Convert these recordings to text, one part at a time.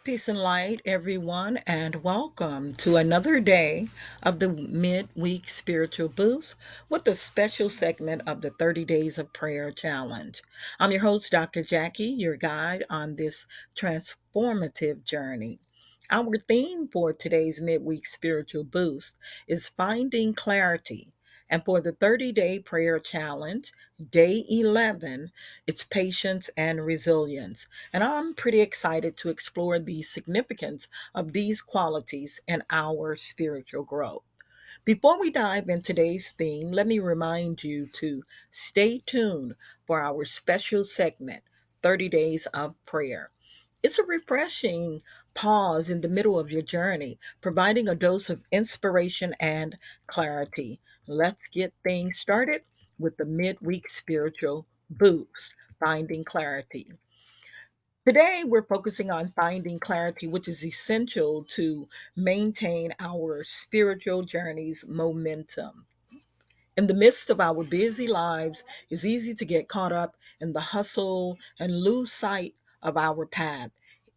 Peace and light, everyone, and welcome to another day of the Midweek Spiritual Boost with a special segment of the 30 Days of Prayer Challenge. I'm your host, Dr. Jacque, your guide on this transformative journey. Our theme for today's Midweek Spiritual Boost is finding clarity. And for the 30-day prayer challenge, day 11, it's patience and resilience. And I'm pretty excited to explore the significance of these qualities in our spiritual growth. Before we dive into today's theme, let me remind you to stay tuned for our special segment, 30 Days of Prayer. It's a refreshing pause in the middle of your journey, providing a dose of inspiration and clarity. Let's get things started with the midweek spiritual boost, finding clarity. Today, we're focusing on finding clarity, which is essential to maintain our spiritual journey's momentum. In the midst of our busy lives, it's easy to get caught up in the hustle and lose sight of our path.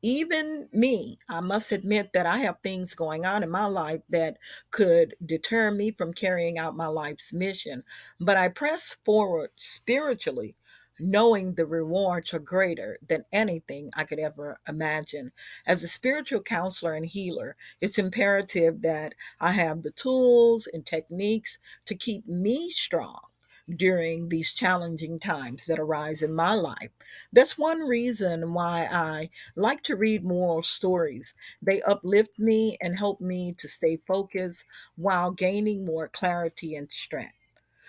Even me, I must admit that I have things going on in my life that could deter me from carrying out my life's mission. But I press forward spiritually, knowing the rewards are greater than anything I could ever imagine. As a spiritual counselor and healer, it's imperative that I have the tools and techniques to keep me strong during these challenging times that arise in my life. That's one reason why I like to read moral stories. They uplift me and help me to stay focused while gaining more clarity and strength.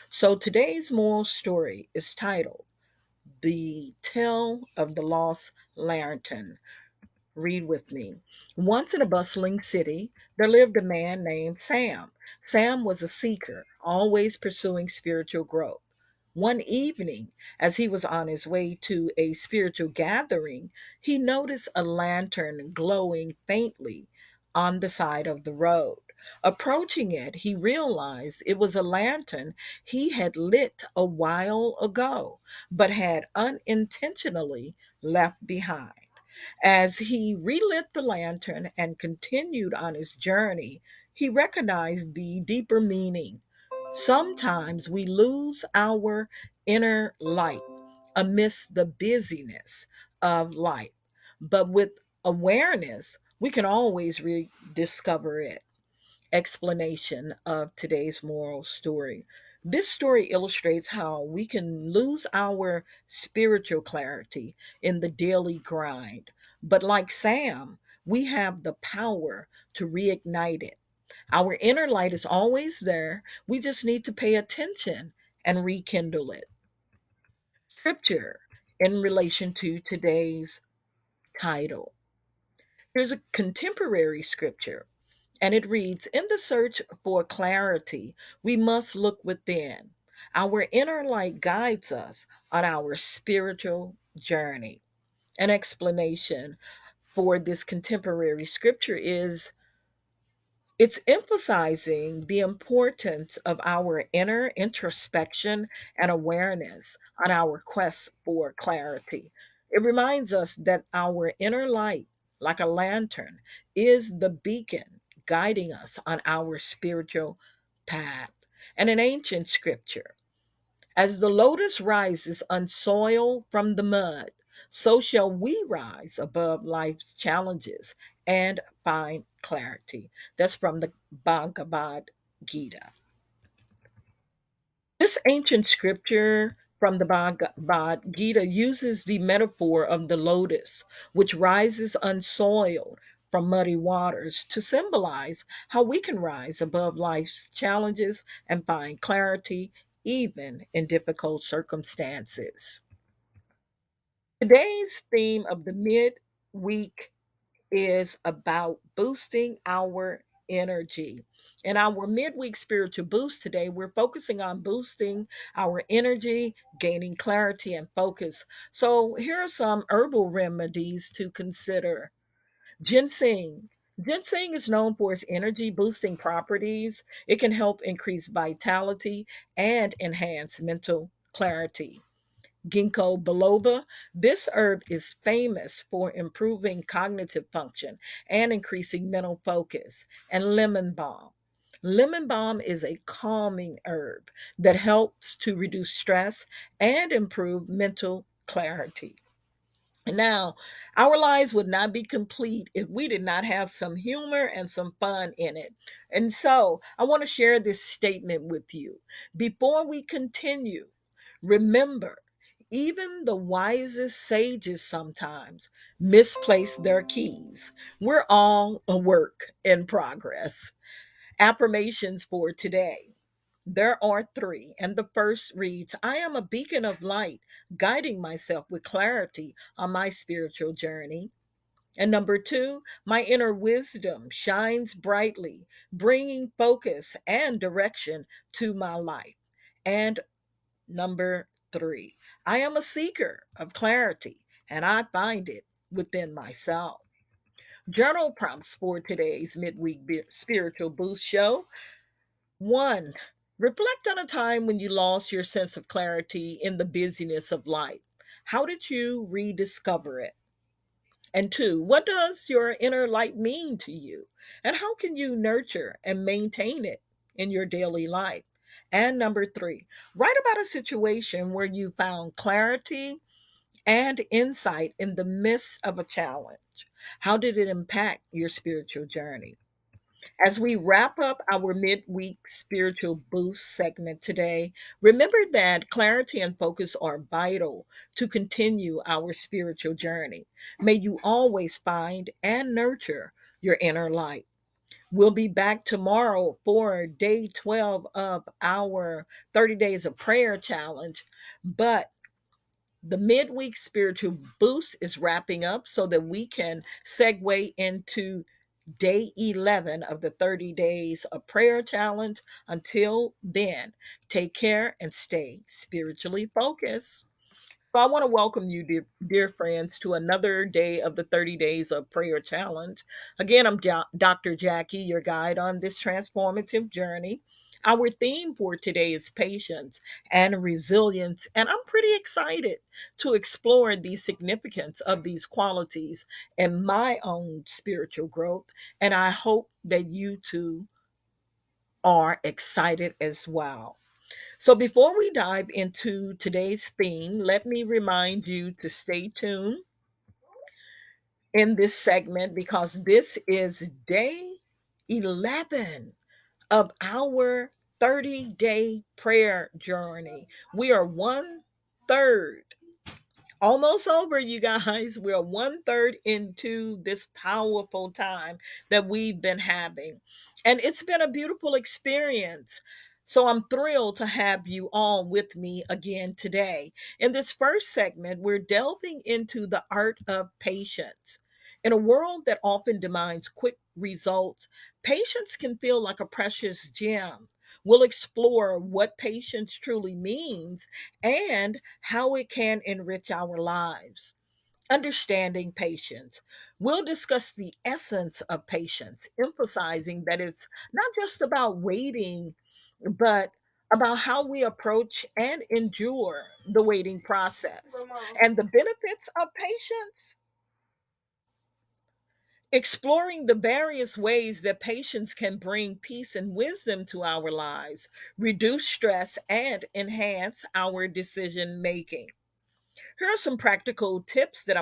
So today's moral story is titled The Tale of the Lost Lantern. Read with me. Once in a bustling city, there lived a man named Sam. Sam was a seeker, always pursuing spiritual growth. One evening, as he was on his way to a spiritual gathering, he noticed a lantern glowing faintly on the side of the road. Approaching it, he realized it was a lantern he had lit a while ago, but had unintentionally left behind. As he relit the lantern and continued on his journey, he recognized the deeper meaning. Sometimes we lose our inner light amidst the busyness of life, but with awareness, we can always rediscover it. Explanation of today's moral story. This story illustrates how we can lose our spiritual clarity in the daily grind. But like Sam, we have the power to reignite it. Our inner light is always there. We just need to pay attention and rekindle it. Scripture in relation to today's title. Here's a contemporary scripture. And it reads, In the search for clarity, we must look within. Our inner light guides us on our spiritual journey. An explanation for this contemporary scripture is it's emphasizing the importance of our inner introspection and awareness on our quest for clarity. It reminds us that our inner light, like a lantern, is the beacon guiding us on our spiritual path. And in ancient scripture, as the lotus rises unsoiled from the mud, so shall we rise above life's challenges and find clarity. That's from the Bhagavad Gita. This ancient scripture from the Bhagavad Gita uses the metaphor of the lotus, which rises unsoiled from muddy waters, to symbolize how we can rise above life's challenges and find clarity even in difficult circumstances. Today's theme of the midweek is about boosting our energy. In our midweek spiritual boost today, we're focusing on boosting our energy, gaining clarity and focus. So, here are some herbal remedies to consider. Ginseng. Ginseng is known for its energy boosting properties. It can help increase vitality and enhance mental clarity. Ginkgo biloba. This herb is famous for improving cognitive function and increasing mental focus. And lemon balm. Lemon balm is a calming herb that helps to reduce stress and improve mental clarity. Now, our lives would not be complete if we did not have some humor and some fun in it. And so, I want to share this statement with you. Before we continue, remember, even the wisest sages sometimes misplace their keys. We're all a work in progress. Affirmations for today. There are three, and the first reads, I am a beacon of light, guiding myself with clarity on my spiritual journey. And number two, my inner wisdom shines brightly, bringing focus and direction to my life. And number three, I am a seeker of clarity, and I find it within myself. Journal prompts for today's Spiritual Boost show. One, reflect on a time when you lost your sense of clarity in the busyness of life. How did you rediscover it? And two, what does your inner light mean to you? And how can you nurture and maintain it in your daily life? And number three, write about a situation where you found clarity and insight in the midst of a challenge. How did it impact your spiritual journey? As we wrap up our midweek spiritual boost segment today, remember that clarity and focus are vital to continue our spiritual journey. May you always find and nurture your inner light. We'll be back tomorrow for day 12 of our 30 days of prayer challenge. But the midweek spiritual boost is wrapping up so that we can segue into day 11 of the 30 days of prayer challenge. Until then, take care and stay spiritually focused. So I want to welcome you, dear friends, to another day of the 30 Days of Prayer Challenge. Again, I'm Dr. Jacque, your guide on this transformative journey. Our theme for today is patience and resilience, and I'm pretty excited to explore the significance of these qualities in my own spiritual growth. And I hope that you too are excited as well. So, before we dive into today's theme, let me remind you to stay tuned in this segment because this is day 11 of our 30-day prayer journey. We are one third almost over, you guys. We're one third into this powerful time that we've been having. And it's been a beautiful experience. So I'm thrilled to have you all with me again today. In this first segment, we're delving into the art of patience. In a world that often demands quick results, patience can feel like a precious gem. We'll explore what patience truly means and how it can enrich our lives. Understanding patience. We'll discuss the essence of patience, emphasizing that it's not just about waiting, but about how we approach and endure the waiting process. And the benefits of patience, exploring the various ways that patience can bring peace and wisdom to our lives, reduce stress, and enhance our decision making. Here are some practical tips that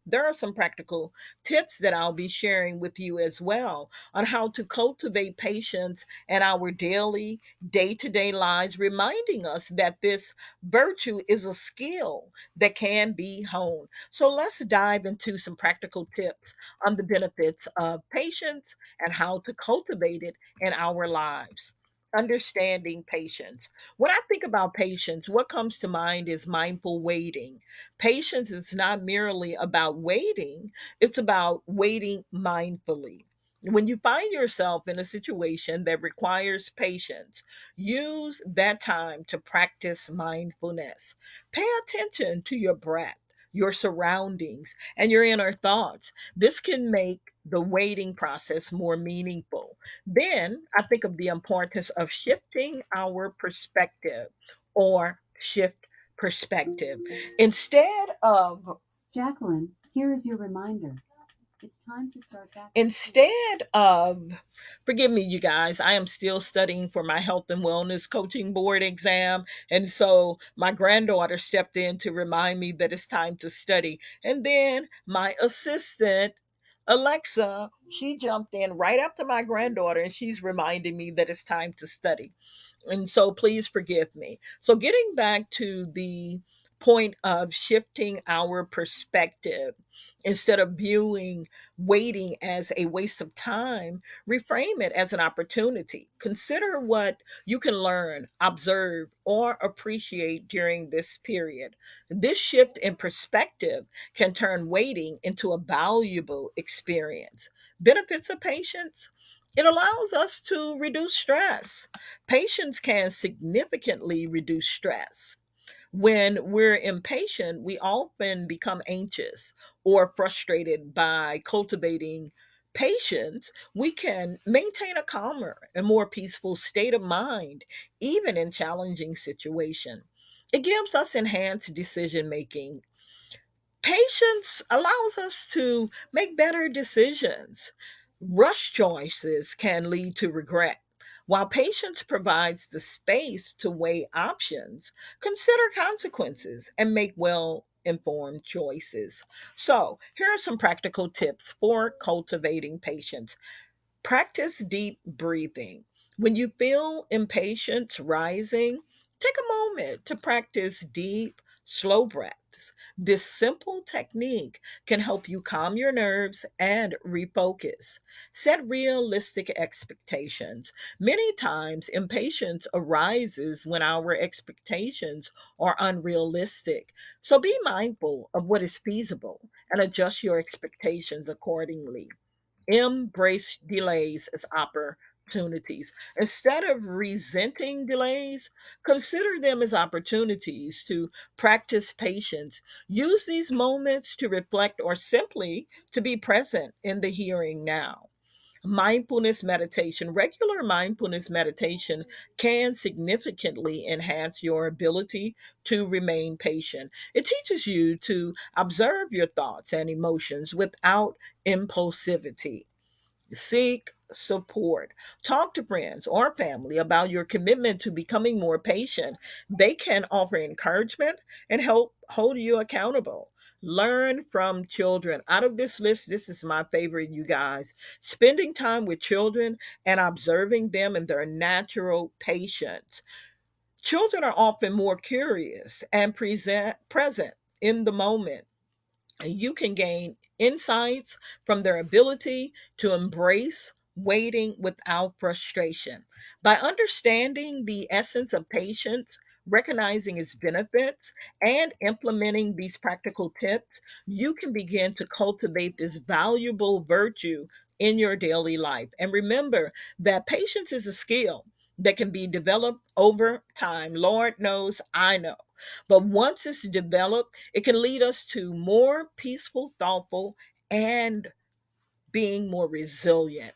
there are some practical tips that I'll be sharing with you as well on how to cultivate patience in our daily, day-to-day lives, reminding us that this virtue is a skill that can be honed. So let's dive into some practical tips on the benefits of patience and how to cultivate it in our lives. Understanding patience. When I think about patience, what comes to mind is mindful waiting. Patience is not merely about waiting, it's about waiting mindfully. When you find yourself in a situation that requires patience, use that time to practice mindfulness. Pay attention to your breath, your surroundings, and your inner thoughts. This can make the waiting process more meaningful. Then I think of the importance of shifting our perspective or shift perspective. Instead of Jacqueline, here is your reminder. It's time to start back to school. instead of forgive me, you guys, I am still studying for my health and wellness coaching board exam, and so my granddaughter stepped in to remind me that it's time to study, and then my assistant Alexa, she jumped in right after my granddaughter, and she's reminding me that it's time to study. And so please forgive me. So, getting back to the point of shifting our perspective, instead of viewing waiting as a waste of time, reframe it as an opportunity. Consider what you can learn, observe, or appreciate during this period. This shift in perspective can turn waiting into a valuable experience. Benefits of patience: it allows us to reduce stress. Patience can significantly reduce stress. When we're impatient, we often become anxious or frustrated. By cultivating patience, we can maintain a calmer and more peaceful state of mind, even in challenging situations. It gives us enhanced decision making. Patience allows us to make better decisions. Rush choices can lead to regret. While patience provides the space to weigh options, consider consequences, and make well informed choices. So, here are some practical tips for cultivating patience. Practice deep breathing. When you feel impatience rising, take a moment to practice deep, slow breaths. This simple technique can help you calm your nerves and refocus. Set realistic expectations. Many times, impatience arises when our expectations are unrealistic. So be mindful of what is feasible and adjust your expectations accordingly. Embrace delays as opportunities. Instead of resenting delays, consider them as opportunities to practice patience. Use these moments to reflect or simply to be present in the hearing now. Mindfulness meditation. Regular mindfulness meditation can significantly enhance your ability to remain patient. It teaches you to observe your thoughts and emotions without impulsivity. Seek support. Talk to friends or family about your commitment to becoming more patient. They can offer encouragement and help hold you accountable. Learn from children. Out of this list, this is my favorite, you guys. Spending time with children and observing them and their natural patience. Children are often more curious and present in the moment. You can gain insights from their ability to embrace waiting without frustration. By understanding the essence of patience, recognizing its benefits, and implementing these practical tips, you can begin to cultivate this valuable virtue in your daily life. And remember that patience is a skill that can be developed over time. Lord knows I know. But once it's developed, it can lead us to more peaceful, thoughtful, and being more resilient.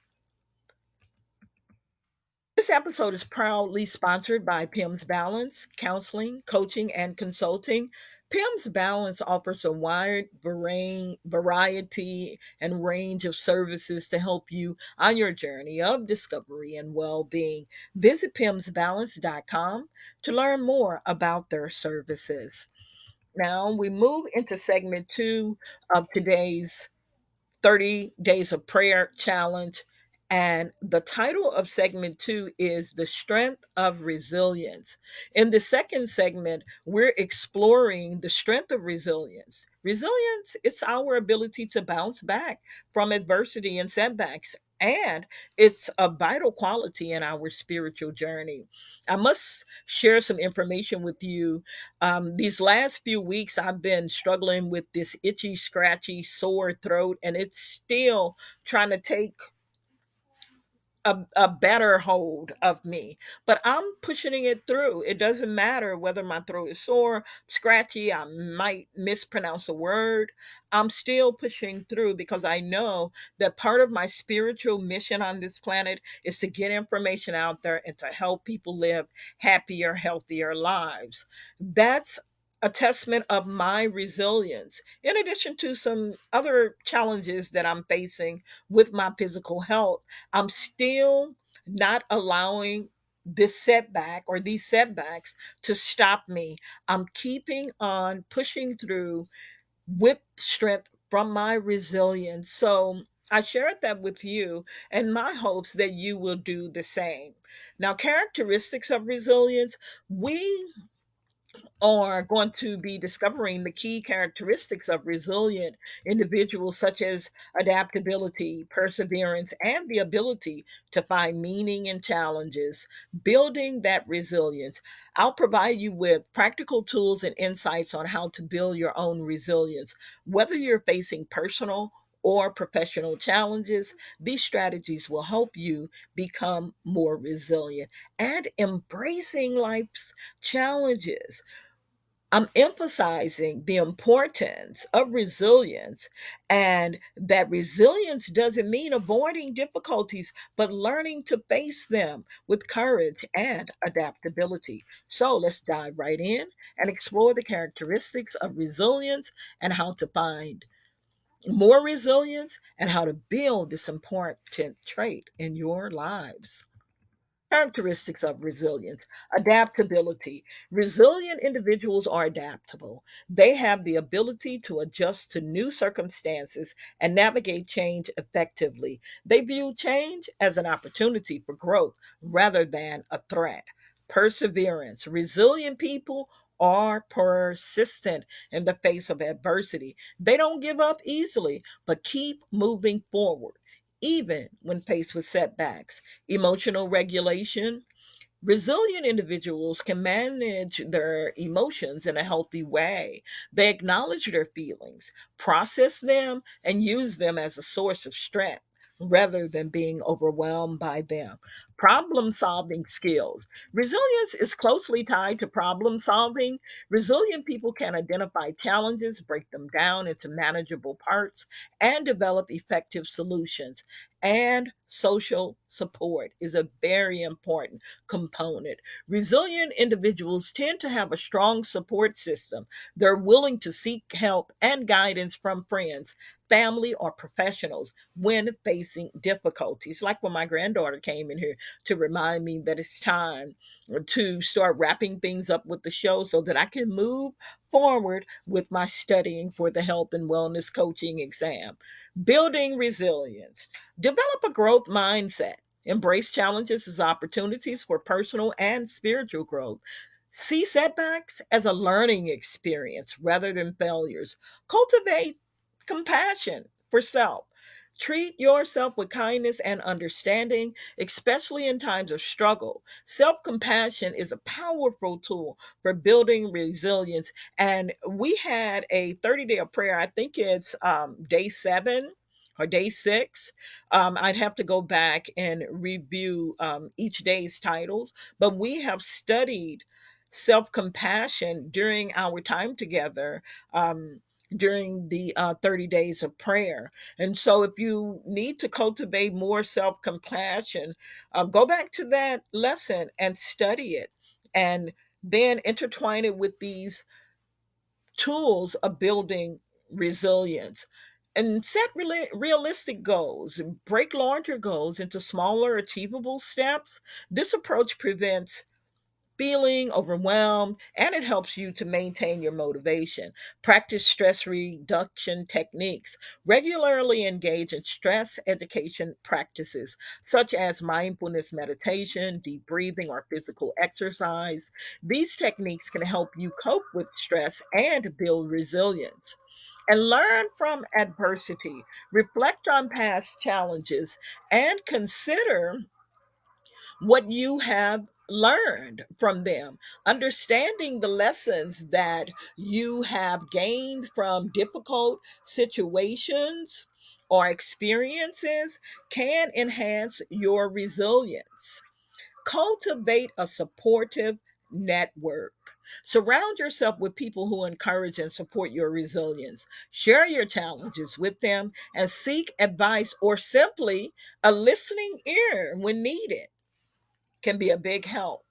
This episode is proudly sponsored by PIMS Balance Counseling, Coaching, and Consulting. PIMS Balance offers a wide variety and range of services to help you on your journey of discovery and well being. Visit PIMSBalance.com to learn more about their services. Now we move into segment two of today's 30 Days of Prayer Challenge. And the title of segment two is The Strength of Resilience. In the second segment, we're exploring the strength of resilience. Resilience, it's our ability to bounce back from adversity and setbacks. And it's a vital quality in our spiritual journey. I must share some information with you. These last few weeks, I've been struggling with this itchy, scratchy, sore throat, and it's still trying to take a better hold of me. But I'm pushing it through. It doesn't matter whether my throat is sore, scratchy, I might mispronounce a word. I'm still pushing through because I know that part of my spiritual mission on this planet is to get information out there and to help people live happier, healthier lives. That's a testament of my resilience. In addition to some other challenges that I'm facing with my physical health, I'm still not allowing this setback or these setbacks to stop me. I'm keeping on pushing through with strength from my resilience. So I shared that with you and my hopes that you will do the same. Now, characteristics of resilience, we are going to be discovering the key characteristics of resilient individuals, such as adaptability, perseverance, and the ability to find meaning in challenges, building that resilience. I'll provide you with practical tools and insights on how to build your own resilience. Whether you're facing personal or professional challenges, these strategies will help you become more resilient and embracing life's challenges. I'm emphasizing the importance of resilience, and that resilience doesn't mean avoiding difficulties, but learning to face them with courage and adaptability. So let's dive right in and explore the characteristics of resilience and how to find more resilience and how to build this important trait in your lives. Characteristics of resilience: adaptability. Resilient individuals are adaptable. They have the ability to adjust to new circumstances and navigate change effectively. They view change as an opportunity for growth rather than a threat. Perseverance. Resilient people are persistent in the face of adversity. They don't give up easily, but keep moving forward, even when faced with setbacks. Emotional regulation. Resilient individuals can manage their emotions in a healthy way. They acknowledge their feelings, process them, and use them as a source of strength rather than being overwhelmed by them. Problem solving skills. Resilience is closely tied to problem solving. Resilient people can identify challenges, break them down into manageable parts, and develop effective solutions. And social support is a very important component. Resilient individuals tend to have a strong support system. They're willing to seek help and guidance from friends, family, or professionals when facing difficulties. Like when my granddaughter came in here to remind me that it's time to start wrapping things up with the show so that I can move forward with my studying for the health and wellness coaching exam. Building resilience. Develop a growth mindset. Embrace challenges as opportunities for personal and spiritual growth. See setbacks as a learning experience rather than failures. Cultivate compassion for self. Treat yourself with kindness and understanding, especially in times of struggle. Self compassion is a powerful tool for building resilience. And we had a 30-day of prayer. I think it's day 7 or day 6. I'd have to go back and review each day's titles, but we have studied self compassion during our time together. During the 30 days of prayer. And so, if you need to cultivate more self compassion, go back to that lesson and study it, and then intertwine it with these tools of building resilience. And set realistic goals, break larger goals into smaller, achievable steps. This approach prevents feeling overwhelmed, and it helps you to maintain your motivation. Practice stress reduction techniques. Regularly engage in stress education practices such as mindfulness meditation, deep breathing, or physical exercise. These techniques can help you cope with stress and build resilience. And learn from adversity. Reflect on past challenges and consider what you have learned from them, understanding the lessons that you have gained from difficult situations or experiences can enhance your resilience. Cultivate a supportive network. Surround yourself with people who encourage and support your resilience. Share your challenges with them and seek advice or simply a listening ear when needed can be a big help.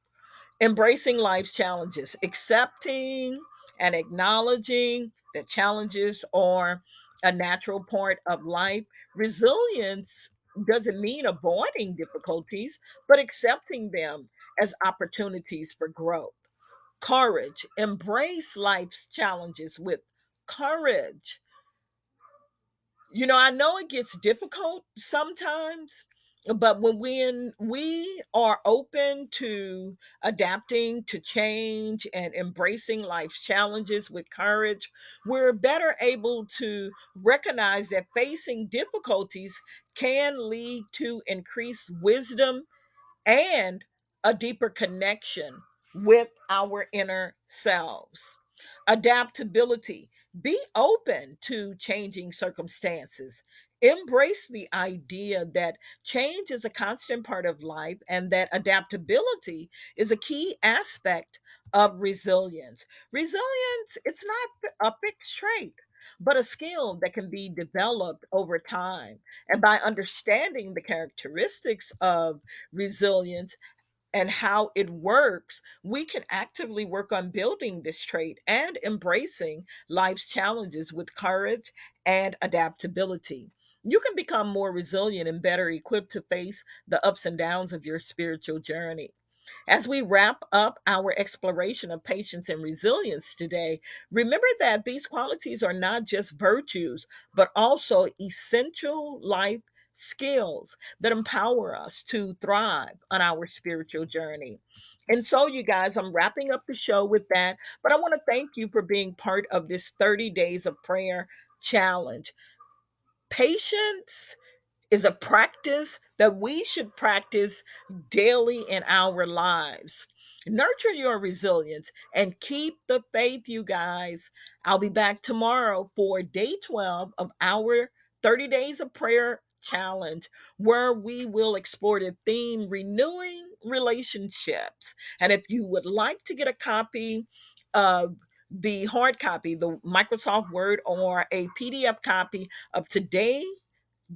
Embracing life's challenges, accepting and acknowledging that challenges are a natural part of life. Resilience doesn't mean avoiding difficulties, but accepting them as opportunities for growth. Courage, embrace life's challenges with courage. I know it gets difficult sometimes, but when we are open to adapting to change and embracing life's challenges with courage, we're better able to recognize that facing difficulties can lead to increased wisdom and a deeper connection with our inner selves. Adaptability. Be open to changing circumstances. Embrace the idea that change is a constant part of life and that adaptability is a key aspect of resilience. Resilience, it's not a fixed trait, but a skill that can be developed over time. And by understanding the characteristics of resilience and how it works, we can actively work on building this trait and embracing life's challenges with courage and adaptability. You can become more resilient and better equipped to face the ups and downs of your spiritual journey. As we wrap up our exploration of patience and resilience today, remember that these qualities are not just virtues, but also essential life skills that empower us to thrive on our spiritual journey. And so, you guys, I'm wrapping up the show with that, but I want to thank you for being part of this 30 days of prayer challenge. Patience is a practice that we should practice daily in our lives. Nurture your resilience and keep the faith, you guys. I'll be back tomorrow for day 12 of our 30 days of prayer challenge, where we will explore the theme renewing relationships. And if you would like to get a copy of the hard copy, the Microsoft Word, or a PDF copy of today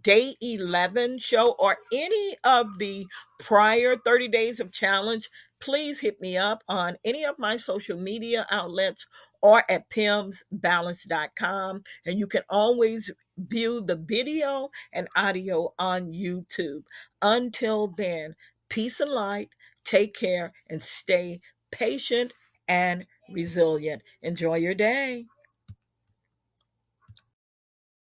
day 11 show or any of the prior 30 days of challenge, please hit me up on any of my social media outlets or at pimsbalance.com. And you can always view the video and audio on YouTube. Until then, peace and light, take care, and stay patient and resilient. Enjoy your day.